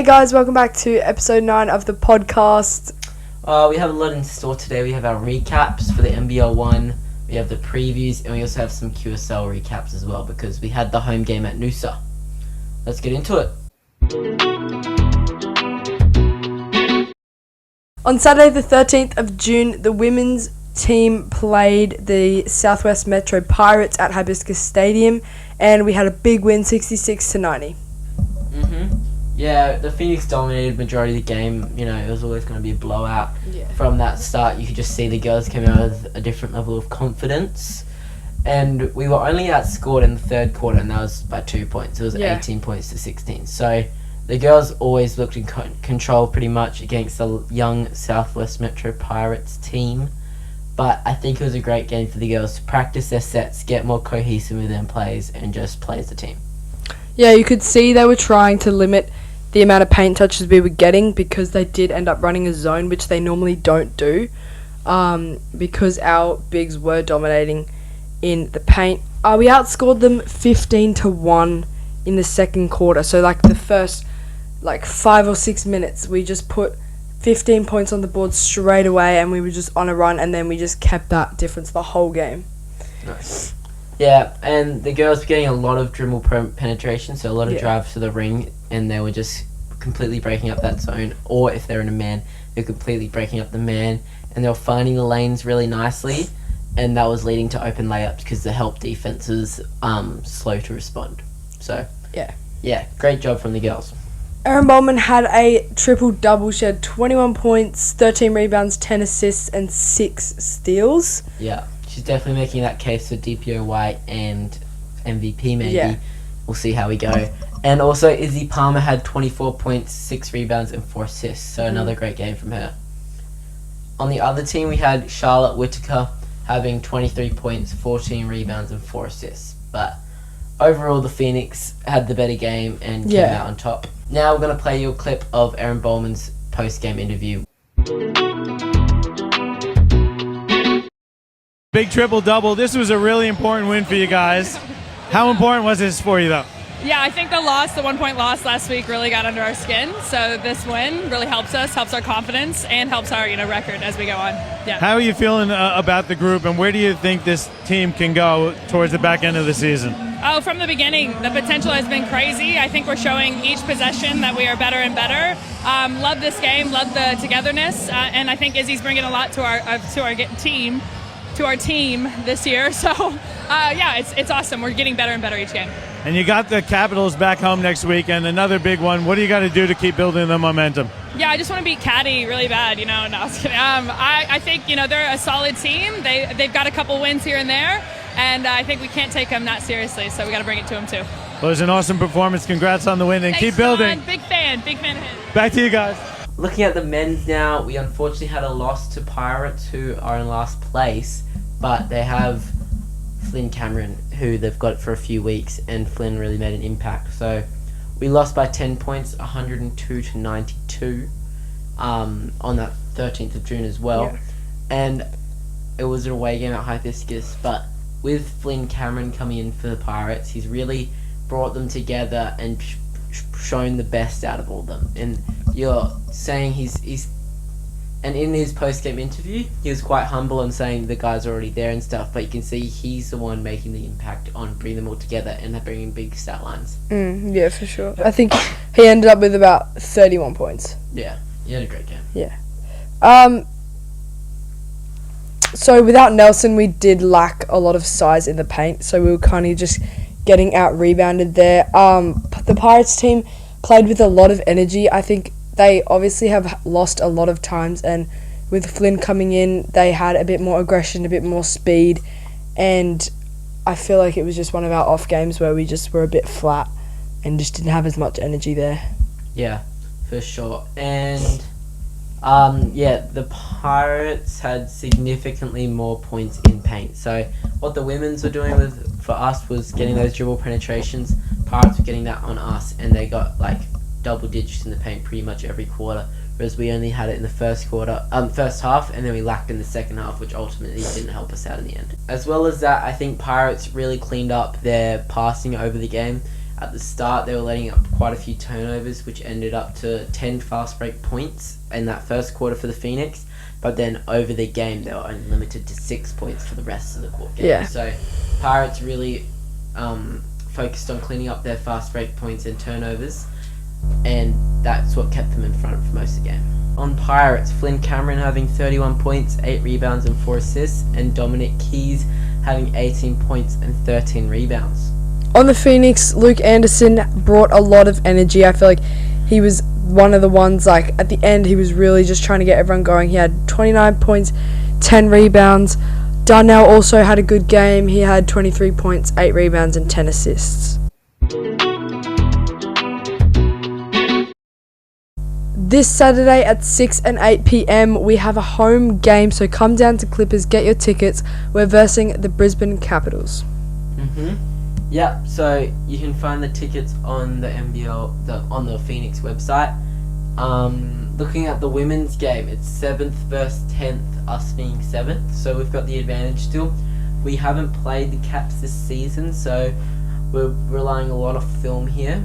guys, welcome back to episode 9 of the podcast. We have a lot in store today. We have our recaps for the NBL 1, we have the previews, and we also have some QSL recaps as well because we had the home game at Noosa. Let's get into it. On Saturday the 13th of June, the women's team played the Southwest Metro Pirates at Hibiscus Stadium, and we had a big win, 66-90. Yeah, the Phoenix dominated majority of the game. You know, it was always going to be a blowout. Yeah. From that start, you could just see the girls came out with a different level of confidence. And we were only outscored in the third quarter, and that was by 2 points. It was 18 points to 16. So the girls always looked in control pretty much against the young Southwest Metro Pirates team. But I think it was a great game for the girls to practice their sets, get more cohesive with their plays, and just play as a team. Yeah, you could see they were trying to limit the amount of paint touches we were getting because they did end up running a zone, which they normally don't do, because our bigs were dominating in the paint. We outscored them 15-1 in the second quarter. So the first 5 or 6 minutes, we just put 15 points on the board straight away, and we were just on a run, and then we just kept that difference the whole game. Nice. Yeah, and the girls were getting a lot of dribble penetration, so a lot of drives to the ring, and they were just completely breaking up that zone. Or if they're in a man, they're completely breaking up the man, and they were finding the lanes really nicely, and that was leading to open layups because the help defense was slow to respond. So, yeah, great job from the girls. Erin Bowman had a triple-double. She had 21 points, 13 rebounds, 10 assists, and 6 steals. Yeah. She's definitely making that case for DPOY and MVP maybe. Yeah. We'll see how we go. And also Izzy Palmer had 24 points, 6 rebounds and 4 assists. So another great game from her. On the other team we had Charlotte Whittaker having 23 points, 14 rebounds and 4 assists. But overall the Phoenix had the better game and came out on top. Now we're going to play you a clip of Erin Bowman's post-game interview. Big triple-double. This was a really important win for you guys. How important was this for you, though? Yeah, I think the 1-point loss last week really got under our skin. So this win really helps us, helps our confidence, and helps our record as we go on. Yeah. How are you feeling about the group, and where do you think this team can go towards the back end of the season? Oh, from the beginning, the potential has been crazy. I think we're showing each possession that we are better and better. Love this game, love the togetherness, and I think Izzy's bringing a lot to our team this year. So, it's awesome. We're getting better and better each game. And you got the Capitals back home next week, and another big one. What do you got to do to keep building the momentum? Yeah, I just want to beat Caddy really bad, No, I was kidding. I think, they're a solid team. They've got a couple wins here and there, and I think we can't take them that seriously, so we got to bring it to them too. Well, it was an awesome performance. Congrats on the win, and keep building. Big fan of him. Back to you guys. Looking at the men's now, we unfortunately had a loss to Pirates, who are in last place, but they have Flynn Cameron, who they've got for a few weeks, and Flynn really made an impact. So we lost by 10 points, 102-92, on that 13th of June as well. Yeah. And it was an away game at Hibiscus, but with Flynn Cameron coming in for the Pirates, he's really brought them together and shown the best out of all of them. And you're saying he's and in his post-game interview, he was quite humble and saying the guys are already there and stuff, but you can see he's the one making the impact on bringing them all together and bringing big stat lines. Yeah, for sure. I think he ended up with about 31 points. Yeah, he had a great game. Yeah. So without Nelson, we did lack a lot of size in the paint, so we were kind of just getting out-rebounded there. The Pirates team played with a lot of energy. I think they obviously have lost a lot of times, and with Flynn coming in, they had a bit more aggression, a bit more speed, and I feel like it was just one of our off games where we just were a bit flat and just didn't have as much energy there. Yeah, for sure. And the Pirates had significantly more points in paint. So what the women's were doing for us was getting those dribble penetrations. Pirates were getting that on us, and they got double digits in the paint pretty much every quarter, whereas we only had it in the first half, and then we lacked in the second half, which ultimately didn't help us out in the end. As well as that, I think Pirates really cleaned up their passing over the game. at the start they were letting up quite a few turnovers, which ended up to 10 fast break points in that first quarter for the Phoenix. But then over the game, they were only limited to 6 points for the rest of the court game. Yeah. So Pirates really focused on cleaning up their fast break points and turnovers, and that's what kept them in front for most of the game. On Pirates, Flynn Cameron having 31 points, 8 rebounds and 4 assists, and Dominic Keys having 18 points and 13 rebounds. On the Phoenix, Luke Anderson brought a lot of energy. I feel like he was one of the ones, like, at the end, he was really just trying to get everyone going. He had 29 points, 10 rebounds. Darnell also had a good game. He had 23 points, 8 rebounds, and 10 assists. This Saturday at 6 and 8 p.m, we have a home game, so come down to Clippers, get your tickets. We're versing the Brisbane Capitals. Yep, so you can find the tickets on the NBL, on the Phoenix website. Looking at the women's game, it's 7th versus 10th, us being 7th, so we've got the advantage still. We haven't played the Caps this season, so we're relying a lot of film here.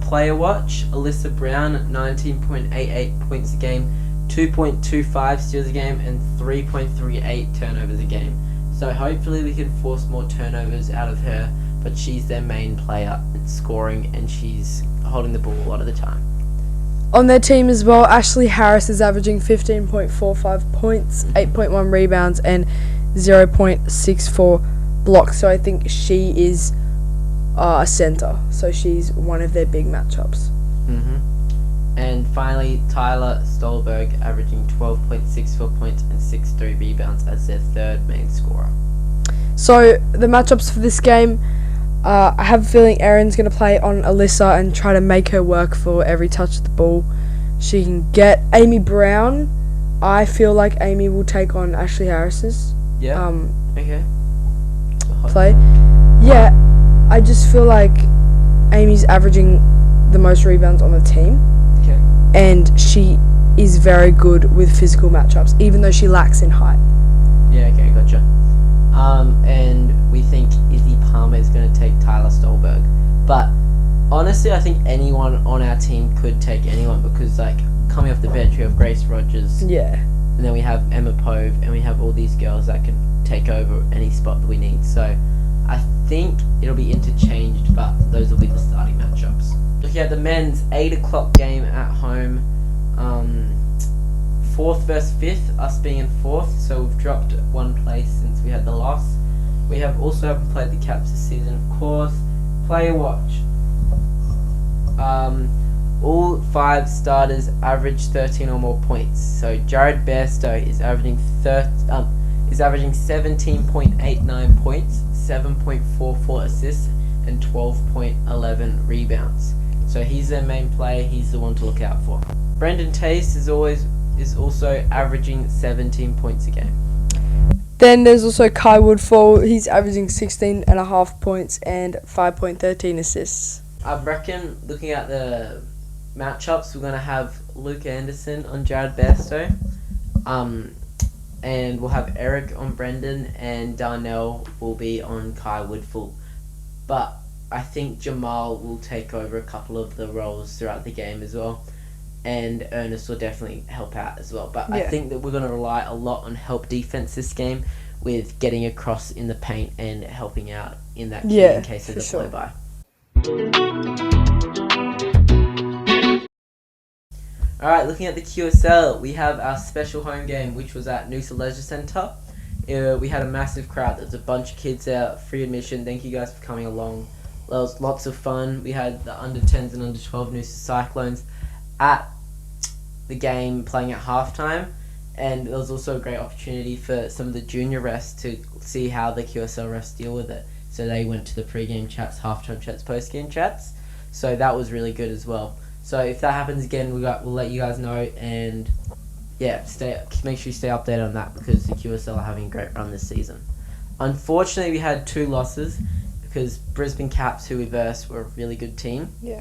Player watch, Alyssa Brown, 19.88 points a game, 2.25 steals a game, and 3.38 turnovers a game. So hopefully we can force more turnovers out of her, but she's their main player in scoring, and she's holding the ball a lot of the time. On their team as well, Ashley Harris is averaging 15.45 points, 8.1 rebounds, and 0.64 blocks. So I think she is a centre. So she's one of their big matchups. And finally, Tyler Stolberg averaging 12.64 points and 6.3 rebounds as their third main scorer. So the matchups for this game, I have a feeling Erin's going to play on Alyssa and try to make her work for every touch of the ball she can get. Amy Brown, I feel like Amy will take on Ashley Harris's Okay. play. Yeah, I just feel like Amy's averaging the most rebounds on the team. Okay. And she is very good with physical matchups, even though she lacks in height. Yeah, okay, gotcha. And we think Izzy Palmer is going to take Tyler Stolberg. But honestly, I think anyone on our team could take anyone, because, like, coming off the bench, we have Grace Rogers. Yeah. And then we have Emma Pove, and we have all these girls that can take over any spot that we need. So I think it'll be interchanged, but those will be the starting matchups. Looking at the men's 8 o'clock game at home, 4th versus 5th, us being in 4th, so we've dropped 1 place since we had the loss. We have also haven't played the Caps this season, of course. Player watch. All 5 starters average 13 or more points. So Jared Bairstow is averaging 17.89 points, 7.44 assists, and 12.11 rebounds. So he's their main player. He's the one to look out for. Brendan Taste is also averaging 17 points a game. Then there's also Kai Woodfall. He's averaging 16.5 points and 5.13 assists. I reckon, looking at the matchups, we're going to have Luke Anderson on Jared Bairstow. And we'll have Eric on Brendan, and Darnell will be on Kai Woodfall. But I think Jamal will take over a couple of the roles throughout the game as well. And Ernest will definitely help out as well. But I think that we're going to rely a lot on help defense this game, with getting across in the paint and helping out in that key in case of the blow-by. Alright, looking at the QSL, we have our special home game, which was at Noosa Leisure Centre. We had a massive crowd. There was a bunch of kids there, free admission. Thank you guys for coming along. There was lots of fun. We had the under-10s and under-12 Noosa Cyclones at the game playing at halftime, and there was also a great opportunity for some of the junior refs to see how the QSL refs deal with it. So they went to the pre-game chats, halftime chats, post-game chats. So that was really good as well. So if that happens again, we'll let you guys know, and yeah, make sure you stay updated on that, because the QSL are having a great run this season. Unfortunately, we had 2 losses because Brisbane Caps, who we versed, were a really good team. Yeah.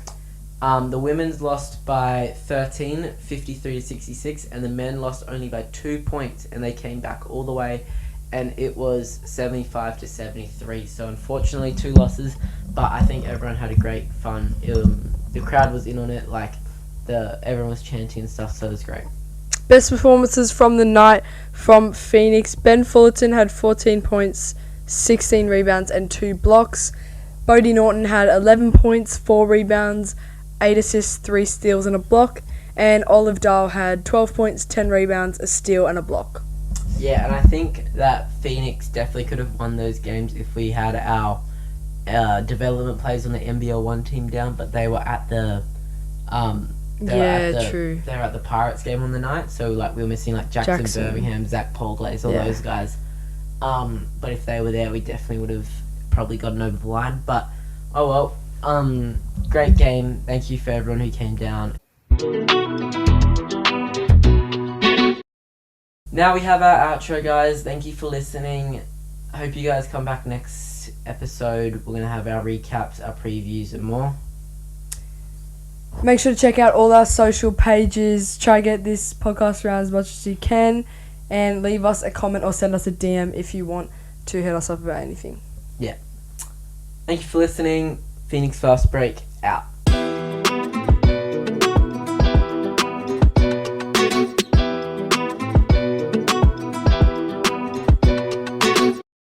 The women's lost by 13, 53-66, and the men lost only by 2 points, and they came back all the way, and it was 75-73. So unfortunately, 2 losses, but I think everyone had a great fun. The crowd was in on it, like everyone was chanting and stuff, so it was great. Best performances from the night from Phoenix. Ben Fullerton had 14 points, 16 rebounds and 2 blocks. Bodie Norton had 11 points, 4 rebounds, 8 assists, 3 steals and a block. And Olive Dahl had 12 points, 10 rebounds, a steal and a block. Yeah, and I think that Phoenix definitely could have won those games if we had our development players on the NBL 1 team down, but they were at the true. They were at the Pirates game on the night, so like we were missing like Jackson. Birmingham, Zach Polglaze, all those guys. But if they were there, we definitely would have probably gotten over the line. But oh well. Great game. Thank you for everyone who came down. Now we have our outro, guys. Thank you for listening. I hope you guys come back next episode. We're going to have our recaps, our previews and more. Make sure to check out all our social pages. Try to get this podcast around as much as you can. And leave us a comment or send us a DM if you want to hit us up about anything. Yeah. Thank you for listening. Phoenix Fast Break out.